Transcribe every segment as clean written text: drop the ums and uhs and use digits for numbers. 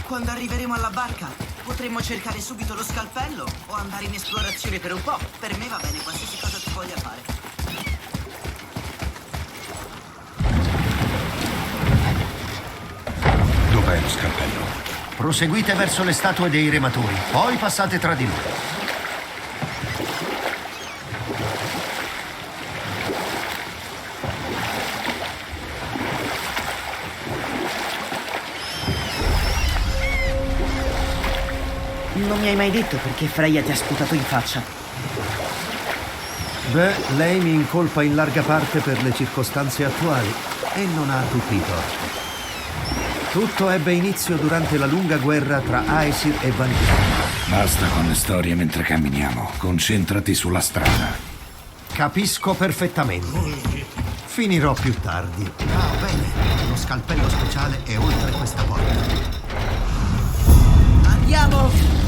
Quando arriveremo alla barca, potremmo cercare subito lo scalpello o andare in esplorazione per un po'. Per me va bene qualsiasi cosa tu voglia fare. Dov'è lo scalpello? Proseguite verso le statue dei rematori, poi passate tra di loro. Non mi hai mai detto perché Freya ti ha sputato in faccia. Beh, lei mi incolpa in larga parte per le circostanze attuali e non ha tutti i torti. Tutto ebbe inizio durante la lunga guerra tra Aesir e Vanir. Basta con le storie mentre camminiamo. Concentrati sulla strada. Capisco perfettamente. Finirò più tardi. Ah, bene. Lo scalpello speciale è oltre questa porta. Andiamo!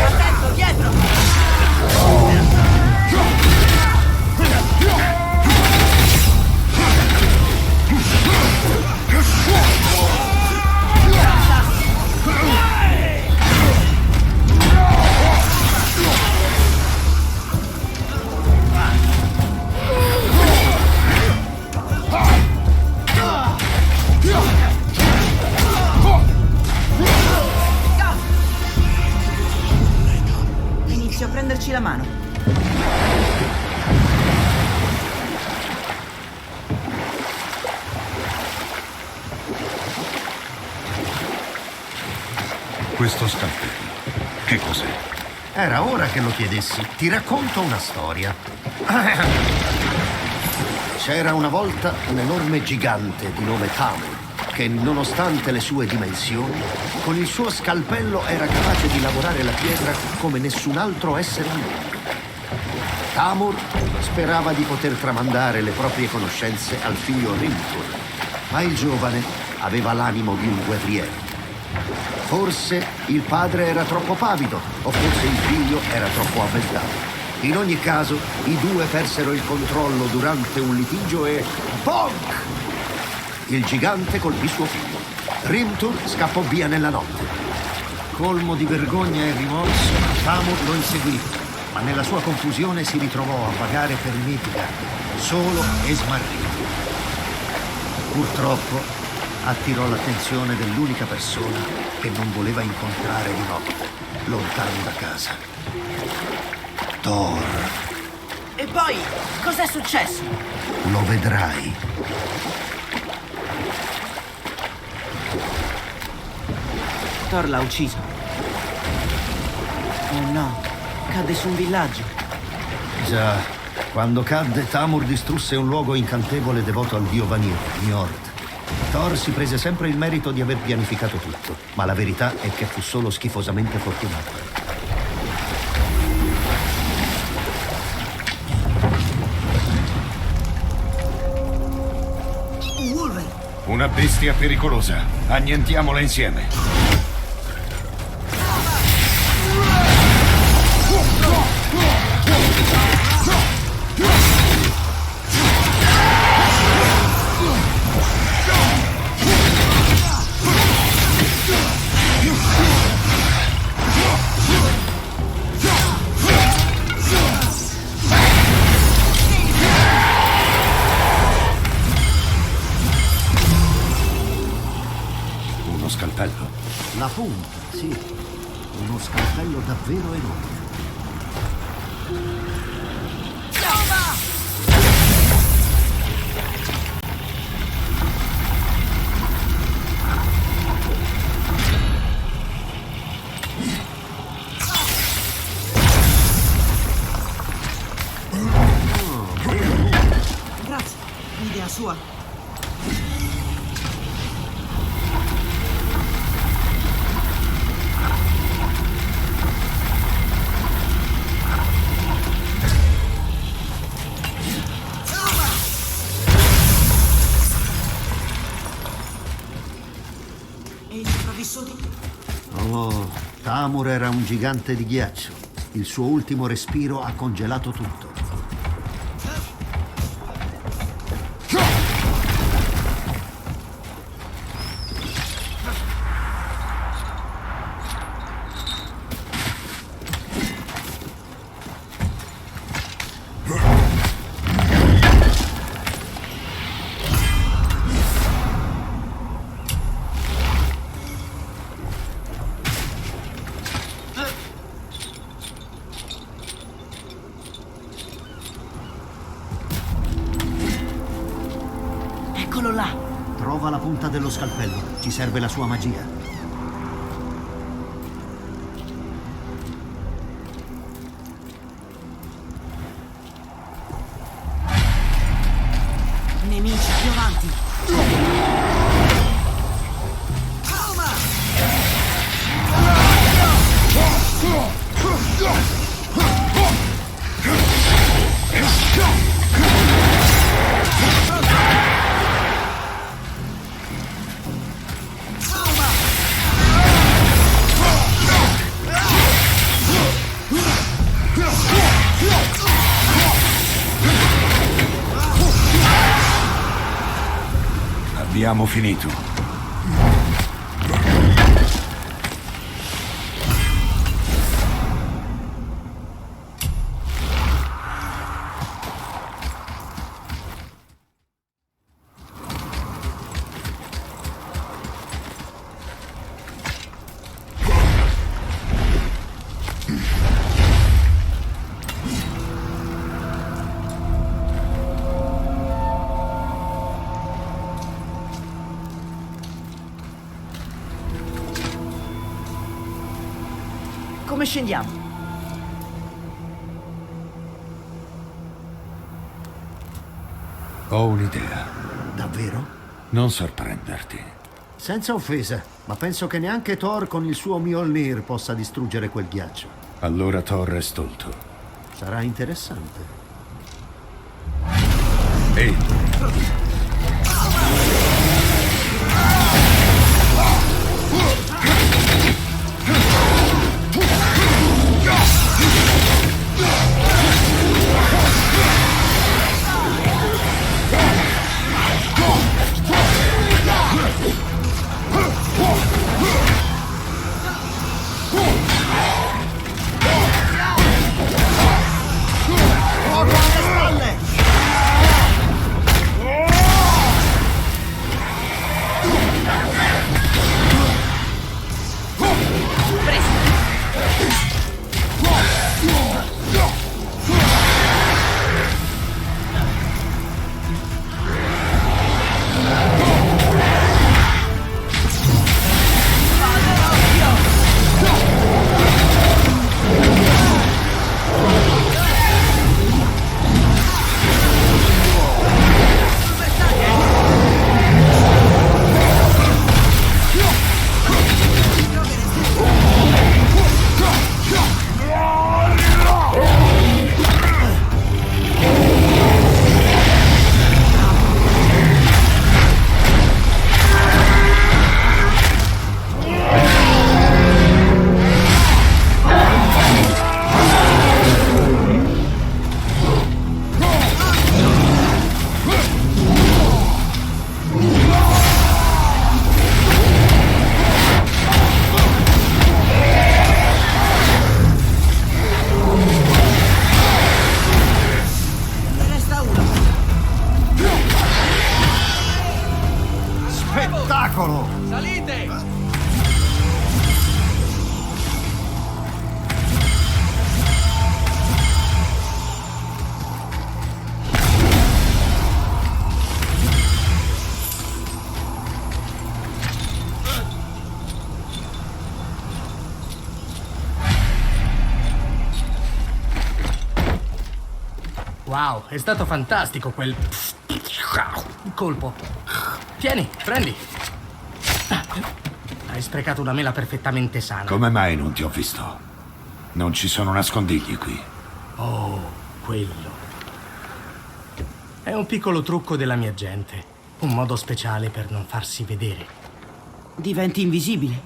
Attento, dietro! Inizio a prenderci la mano. Questo scalpello, che cos'è? Era ora che lo chiedessi. Ti racconto una storia. C'era una volta un enorme gigante di nome Tamur che, nonostante le sue dimensioni, con il suo scalpello era capace di lavorare la pietra come nessun altro essere al mondo. Tamur sperava di poter tramandare le proprie conoscenze al figlio Rimtur, ma il giovane aveva l'animo di un guerriero. Forse il padre era troppo pavido, o forse il figlio era troppo avvezzato. In ogni caso, i due persero il controllo durante un litigio e... bonk! Il gigante colpì suo figlio. Rimtur scappò via nella notte. Colmo di vergogna e rimorso, Tamur lo inseguì, ma nella sua confusione si ritrovò a vagare per Midgard, solo e smarrito. Purtroppo attirò l'attenzione dell'unica persona che non voleva incontrare di notte, lontano da casa. Thor. E poi, cos'è successo? Lo vedrai. Thor l'ha ucciso. Oh no, cadde su un villaggio. Già, quando cadde, Tamur distrusse un luogo incantevole devoto al dio Vanir, Njord. Thor si prese sempre il merito di aver pianificato tutto, ma la verità è che fu solo schifosamente fortunato. Un Wolver! Una bestia pericolosa. Annientiamola insieme. Uno scalpello. La punta, sì. Uno scalpello davvero enorme. Grazie, idea sua. E i sopravvissuti? Oh, Tamur era un gigante di ghiaccio. Il suo ultimo respiro ha congelato tutto. Eccolo là! Trova la punta dello scalpello. Ci serve la sua magia. Nemici più avanti! Abbiamo finito. Come scendiamo? Ho un'idea. Davvero? Non sorprenderti. Senza offesa, ma penso che neanche Thor con il suo Mjolnir possa distruggere quel ghiaccio. Allora Thor è stolto. Sarà interessante. Ehi, Ne resta uno! Spettacolo! Wow, è stato fantastico quel colpo. Tieni, prendi. Hai sprecato una mela perfettamente sana. come mai non ti ho visto? Non ci sono nascondigli qui. Oh, quello. È un piccolo trucco della mia gente. Un modo speciale per non farsi vedere. Diventi invisibile.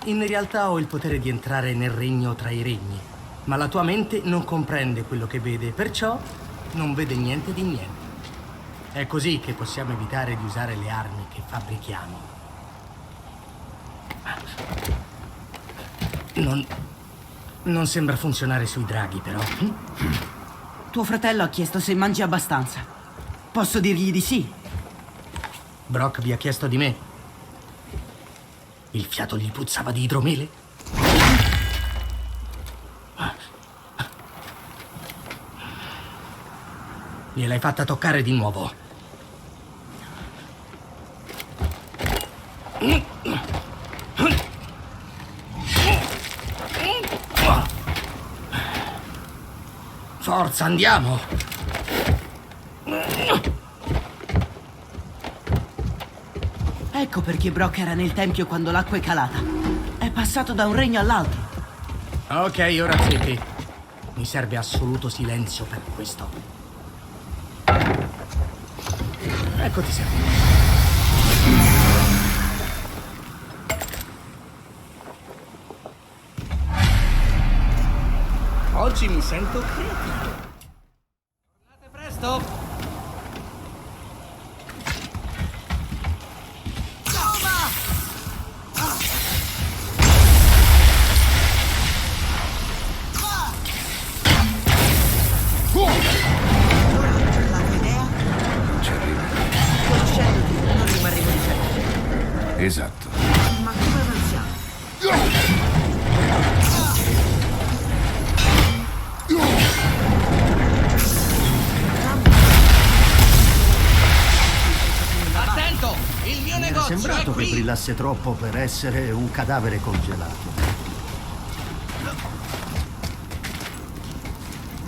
In realtà ho il potere di entrare nel regno tra i regni, ma la tua mente non comprende quello che vede, perciò non vede niente di niente. È così che possiamo evitare di usare le armi che fabbrichiamo. Non sembra funzionare sui draghi, però. Tuo fratello ha chiesto se mangi abbastanza. Posso dirgli di sì. Brock vi ha chiesto di me. Il fiato gli puzzava di idromele? Gliel'hai fatta toccare di nuovo. Forza, andiamo! Ecco perché Brock era nel tempio quando l'acqua è calata. È passato da un regno all'altro. Ok, ora zitti. Mi serve assoluto silenzio per questo. Ecco ti serve. Oggi mi sento creativo. Tornate presto! La tua idea? Non ci arriva. Conoscendoti, non rimarremo di certo. Esatto. Ma come avanziamo? Attento! Il mio Mi era negozio sembrato è che qui! brillasse troppo per essere un cadavere congelato.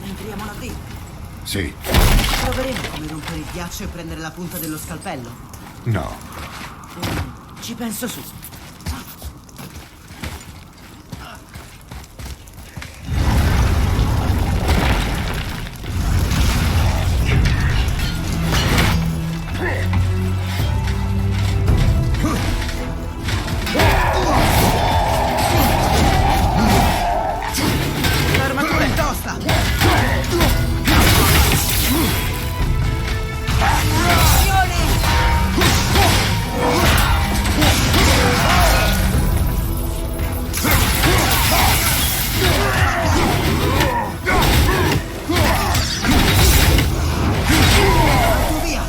Entriamo là dentro. Sì. Proveremo come rompere il ghiaccio e prendere la punta dello scalpello. No. Ci penso su. L'armatura è tosta! Via!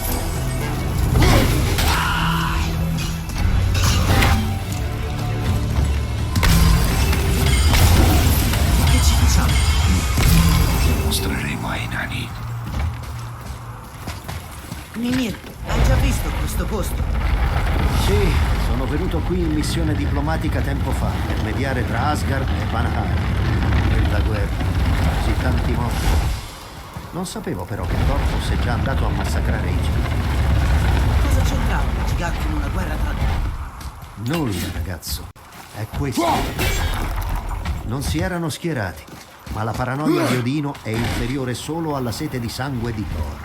Che ci facciamo? Mostreremo ai nani. Mimir, hai già visto questo posto? Sì, sono venuto qui in missione diplomatica tempo fa per mediare tra Asgard e Vanaheim. Nella guerra, così tanti morti. Non sapevo però che Thor fosse già andato a massacrare i Giganti. Cosa c'entrava i giganti in una guerra tra... Nulla, ragazzo. È questo. Non si erano schierati, ma la paranoia di Odino è inferiore solo alla sete di sangue di Thor.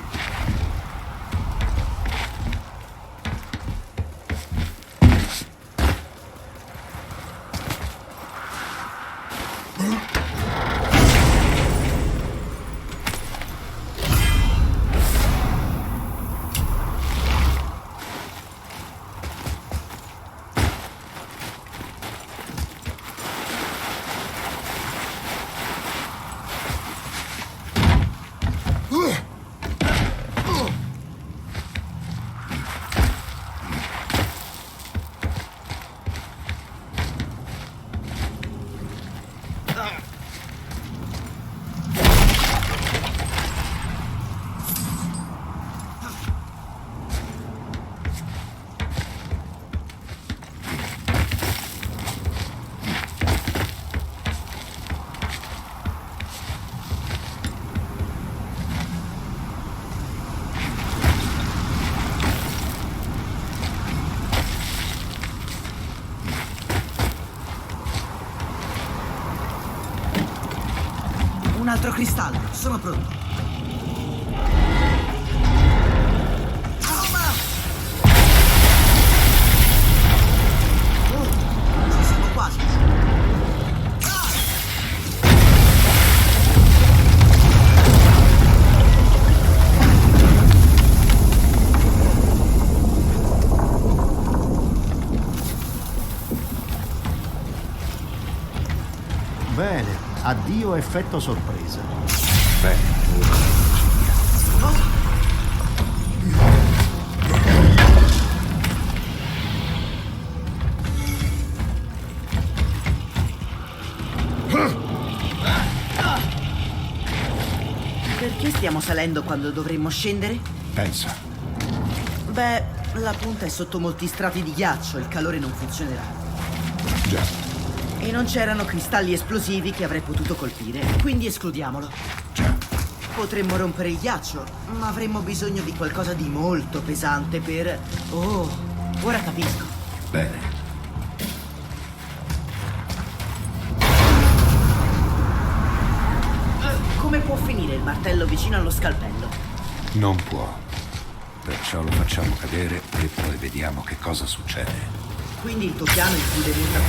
Un altro cristallo, sono pronto. Bene, addio effetto sorpresa. Bene, ora andiamoci via. Cosa? Perché stiamo salendo quando dovremmo scendere? Pensa, Beh, la punta è sotto molti strati di ghiaccio, il calore non funzionerà. già, E non c'erano cristalli esplosivi che avrei potuto colpire, quindi escludiamolo. già. Potremmo rompere il ghiaccio, ma avremmo bisogno di qualcosa di molto pesante per... Oh, ora capisco. Bene. Come può finire il martello vicino allo scalpello? Non può. Perciò lo facciamo cadere e poi vediamo che cosa succede. Quindi il tuo piano include una...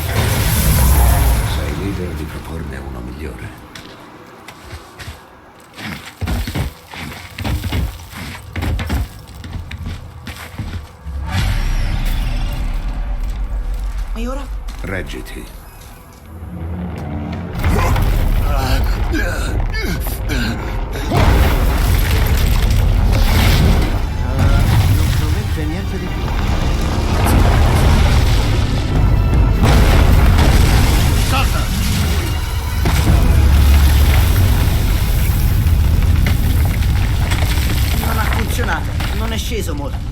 Sei libero di proporne uno migliore. E ora? Reggiti. Non promette niente di più. Non ha funzionato, non è sceso molto.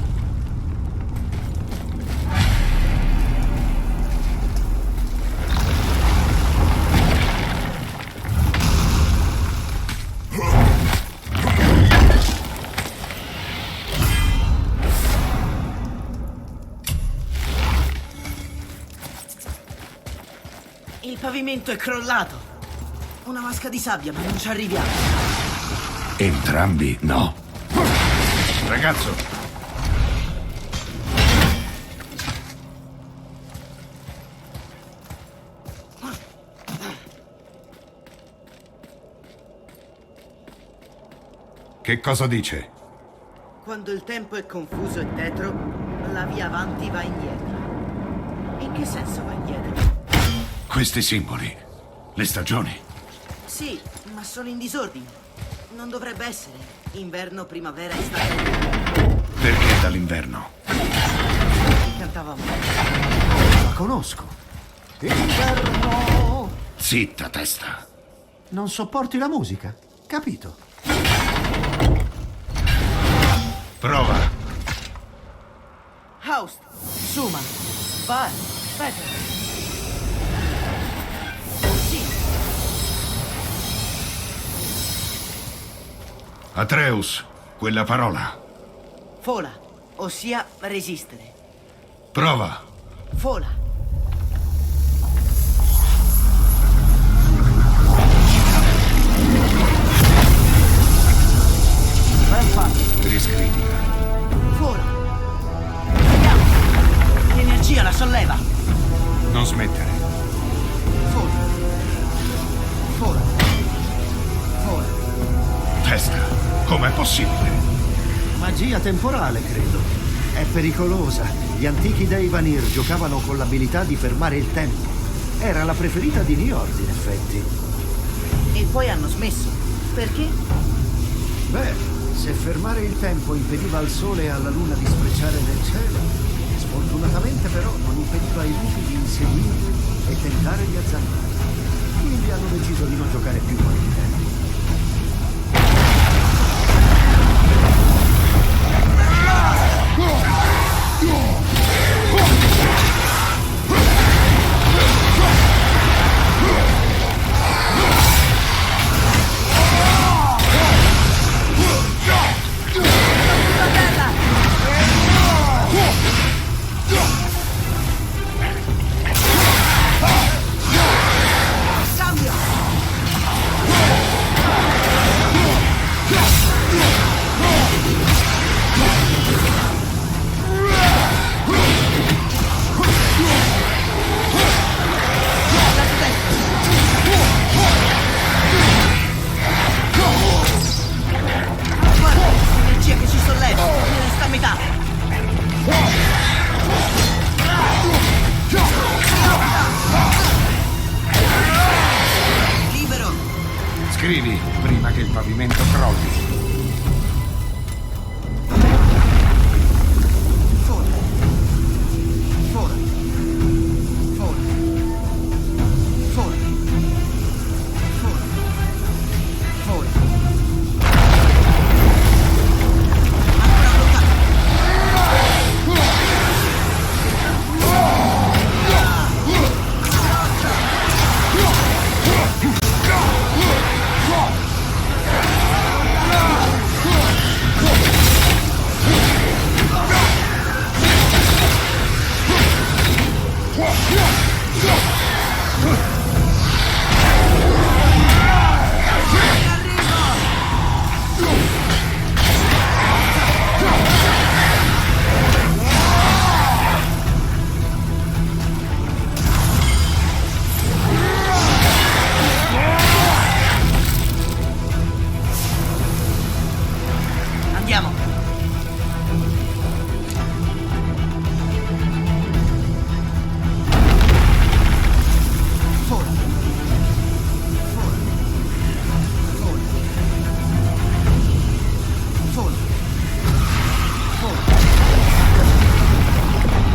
Il pavimento è crollato. Una vasca di sabbia, ma non ci arriviamo. Entrambi no. Ragazzo, che cosa dice? Quando il tempo è confuso e tetro, la via avanti va indietro. In che senso va indietro? Questi simboli, le stagioni. Sì, ma sono in disordine. Non dovrebbe essere. Inverno, primavera, estate. Perché dall'inverno? Cantavamo. La conosco. Inverno! Zitta, testa. Non sopporti la musica, capito? Prova. Haust, Schumann, Bar, Peter. Sì, Atreus, quella parola. Fola, ossia resistere. Prova. Fola. Ben fatto. Riscrivila. Fola. Andiamo. L'energia la solleva. Non smettere. Fola. Fola. Fola. Testa, com'è possibile? Magia temporale, credo. È pericolosa. Gli antichi dei Vanir giocavano con l'abilità di fermare il tempo. Era la preferita di Njord, in effetti. E poi hanno smesso. Perché? Beh, se fermare il tempo impediva al sole e alla luna di sprecciare nel cielo, sfortunatamente però non impediva ai lupi di inseguirli e tentare di azzannarli. Quindi hanno deciso di non giocare più con il tempo. Cambio! Scrivi prima che il pavimento crolli. Andiamo!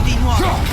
Di nuovo!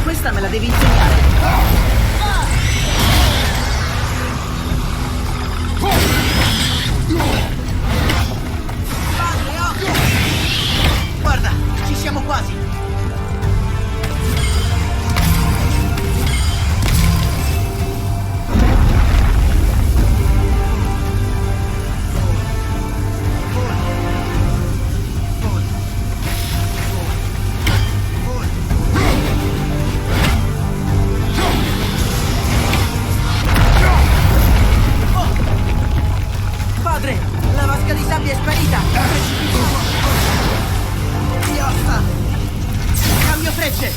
Questa me la devi insegnare. Padre, occhio! Guarda, ci siamo quasi. Padre, la vasca di sabbia è sparita! Piosta! Cambio frecce!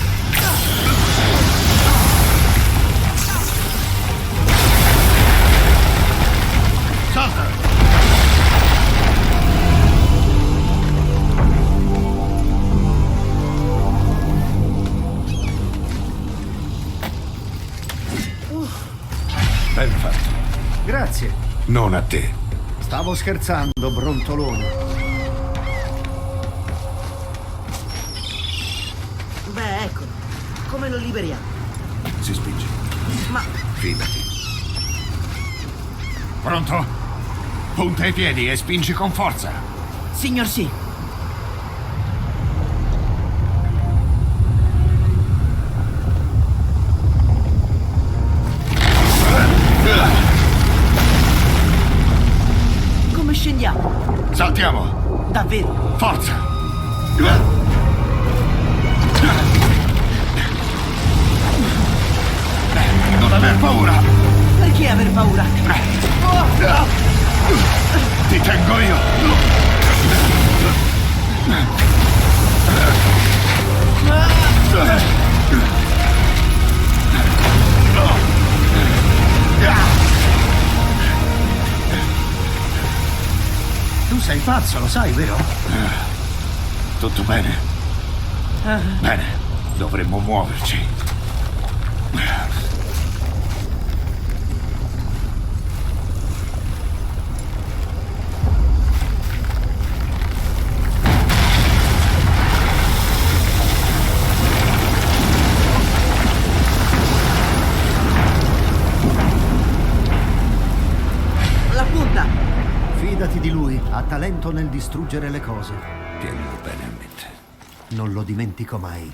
Salta! Ben fatto. Grazie. Non a te. Stavo scherzando, brontolone. Beh, ecco, come lo liberiamo? Si spinge. Ma Fidati. Pronto? Punta i piedi e spingi con forza. signor sì. Come scendiamo? Saltiamo. Davvero? Forza. Non aver paura. Perché aver paura? Ti tengo io. Tu sei pazzo, lo sai, vero? Tutto bene? Bene, dovremmo muoverci. La punta! Fidati di lui, ha talento nel distruggere le cose. Tienilo bene a mente. Non lo dimentico mai.